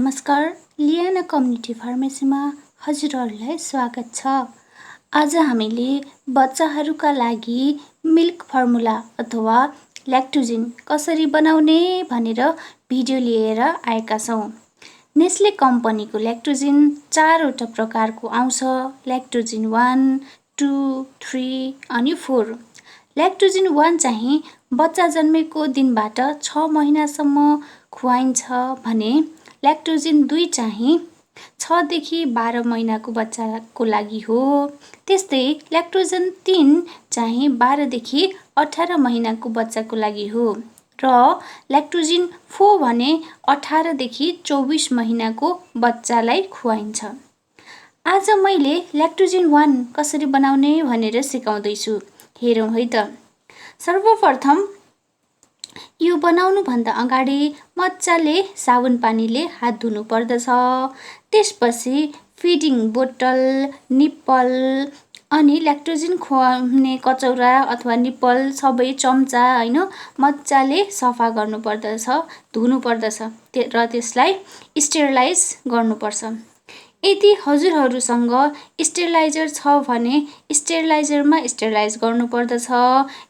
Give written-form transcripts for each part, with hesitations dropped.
नमस्कार, लियानाकम्युनिटीफार्मेसीमा हजुरहरूलाई स्वागत छ। आज हामीले बच्चाहरूका लागि मिल्क फर्मुला अथवा ल्याक्टोजिन कसरी बनाउने भनेर भिडियो लिएर आएका छौँ। नेस्ले कम्पनीको ल्याक्टोजिन 4वटा प्रकारको आउँछ। ल्याक्टोजिन 1, 2, 3 अनि 4। ल्याक्टोजिन 1 चाहिँ बच्चा जन्मेको दिनबाट 6 महिनासम्म खुवाइन्छ भने ल्याक्टोजिन 2 चाहिँ 6 देखि 12 महिनाको बच्चाको लागि हो। त्यस्तै ल्याक्टोजिन 3 चाहिँ 12 देखि 18 महिनाको बच्चाको लागि हो र ल्याक्टोजिन 4 भने 18 देखि 24 महिनाको बच्चालाई खुवाइन्छ। आज मैले ल्याक्टोजिन 1 कसरी बनाउने भनेर सिकाउँदैछु। हेरौँ है त। सर्वप्रथम यो बनाउनुभन्दा अगाडि मजाले साबुन पानीले हात धुनु पर्दछ। त्यसपछि फिडिङ बोतल, निप्पल अनि ल्याक्टोजिन खुवाउने कचौरा अथवा निप्पल सबै चम्चा हैन मजाले सफा गर्नु पर्दछ, धुनु पर्दछ र त्यसलाई स्टेरिलाइज गर्नुपर्छ। यदि हजुरहरूसँग स्टेरिलाइजर छ भने स्टेरिलाइजरमा स्टेरिलाइज गर्नुपर्दछ।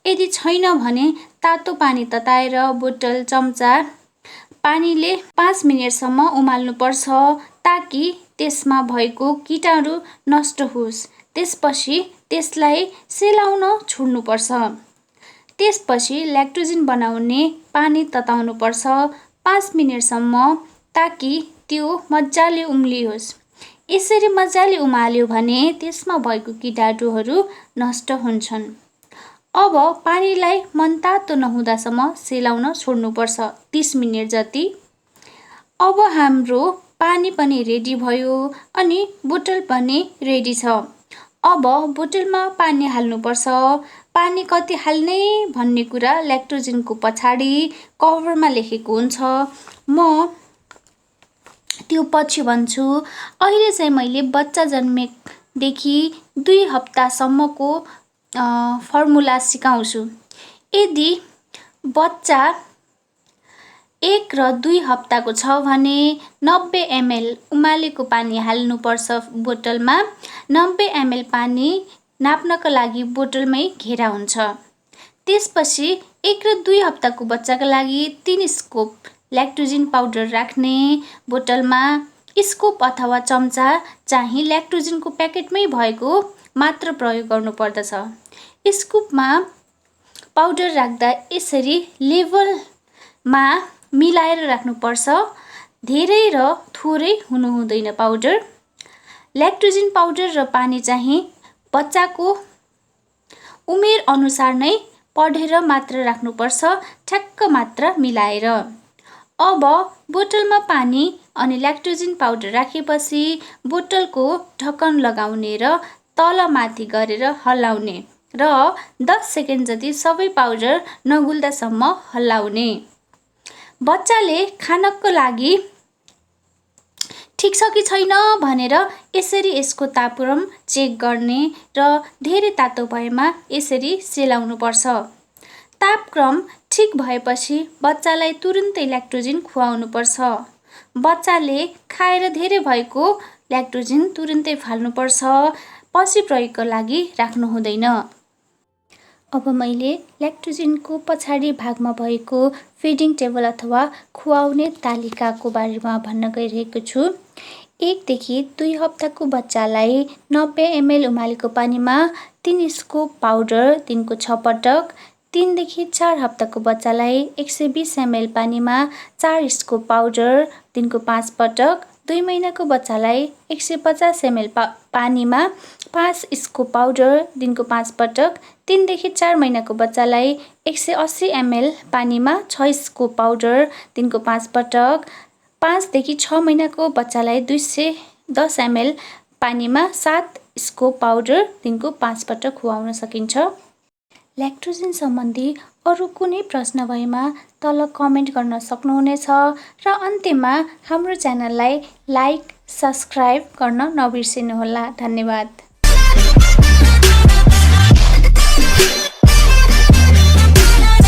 यदि छैन भने तातो पानी तताएर बोतल चम्चा पानीले 5 मिनेटसम्म उमाल्नुपर्छ ताकि त्यसमा भएको कीटाणु नष्ट होस्। त्यसपछि त्यसलाई सेलाउन छोड्नुपर्छ। त्यसपछि ल्याक्टोजिन बनाउने पानी तताउनुपर्छ 5 मिनेटसम्म ताकि त्यो मजाले उम्लियोस्। यसरी मजाले उमाल्यो भने त्यसमा भएको कीटाणुहरू नष्ट हुन्छन्। अब पानीलाई मनतातो नहुँदासम्म सेलाउन छोड्नुपर्छ 30 मिनेट जति। अब हाम्रो पानी पनि रेडी भयो अनि बोतल पनि रेडी छ। अब बोतलमा पानी हाल्नुपर्छ। पानी कति हाल्ने भन्ने कुरा ल्याक्टोजिनको पछाडि कभरमा लेखेको हुन्छ। म त्यो पछि भन्छु। अहिले चाहिँ मैले बच्चा जन्मेदेखि 2 हप्तासम्मको फर्मुला सिकाउँछु। यदि बच्चा 1 र 2 हप्ताको छ भने 90 ml उमालेको पानी हाल्नुपर्छ बोतलमा। 90 ml पानी नाप्नका लागि बोतलमै घेरा हुन्छ। त्यसपछि 1 र 2 हप्ताको बच्चाका लागि 3 स्कुप ल्याक्टोजिन पाउडर राख्ने बोतलमा। स्कुप अथवा चम्चा चाहिँ ल्याक्टोजिनको प्याकेटमै भएको मात्र प्रयोग गर्नुपर्दछ। स्कुपमा पाउडर राख्दा यसरी लेभलमा मिलाएर राख्नुपर्छ। धेरै र थोरै हुनु हुँदैन पाउडर। ल्याक्टोजिन पाउडर र पानी चाहिँ बच्चाको उमेर अनुसार नै पढेर मात्र राख्नुपर्छ, ठ्याक्क मात्र मिलाएर। अब बोतलमा पानी अनि ल्याक्टोजिन पाउडर राखेपछि बोतलको ढक्कन लगाउने र तलमाथि गरेर हल्लाउने र 10 सेकेन्ड जति सबै पाउडर नगुल्दासम्म हल्लाउने। बच्चाले खानको लागि ठिक छ कि छैन भनेर यसरी यसको तापक्रम चेक गर्ने र धेरै तातो भएमा यसरी सेलाउनुपर्छ। तापक्रम ठिक भएपछि बच्चालाई तुरुन्तै ल्याक्टोजिन खुवाउनुपर्छ। बच्चाले खाएर धेरै भएको ल्याक्टोजिन तुरुन्तै फाल्नुपर्छ। पछि प्रयोगका लागि राख्नु हुँदैन। अब मैले ल्याक्टोजिनको पछाडि भागमा भएको फिडिङ टेबल अथवा खुवाउने तालिकाको बारेमा भन्न गइरहेको छु। 1 देखि 2 हप्ताको बच्चालाई 90 ml उमालेको पानीमा 3 स्कुप पाउडर दिनको 6 पटक। 3 देखि 4 हप्ताको बच्चालाई 120 ml पानीमा 4 स्कुप पाउडर दिनको 5 पटक। 2 महिनाको बच्चालाई 150 ml पानीमा 5 स्कुप पाउडर दिनको 5 पटक। 3 देखि 4 महिनाको बच्चालाई 180 ml पानीमा 6 स्कुप पाउडर दिनको 5 पटक। 5 देखि 6 महिनाको बच्चालाई 210 ml पानीमा 7 स्कुप पाउडर दिनको 5 पटक खुवाउन सकिन्छ। ल्याक्टोजिन सम्बन्धी अरू कुनै प्रश्न भएमा तल कमेन्ट गर्न सक्नुहुनेछ र अन्त्यमा हाम्रो च्यानललाई लाइक, सब्स्क्राइब गर्न नबिर्सिनुहोला। धन्यवाद।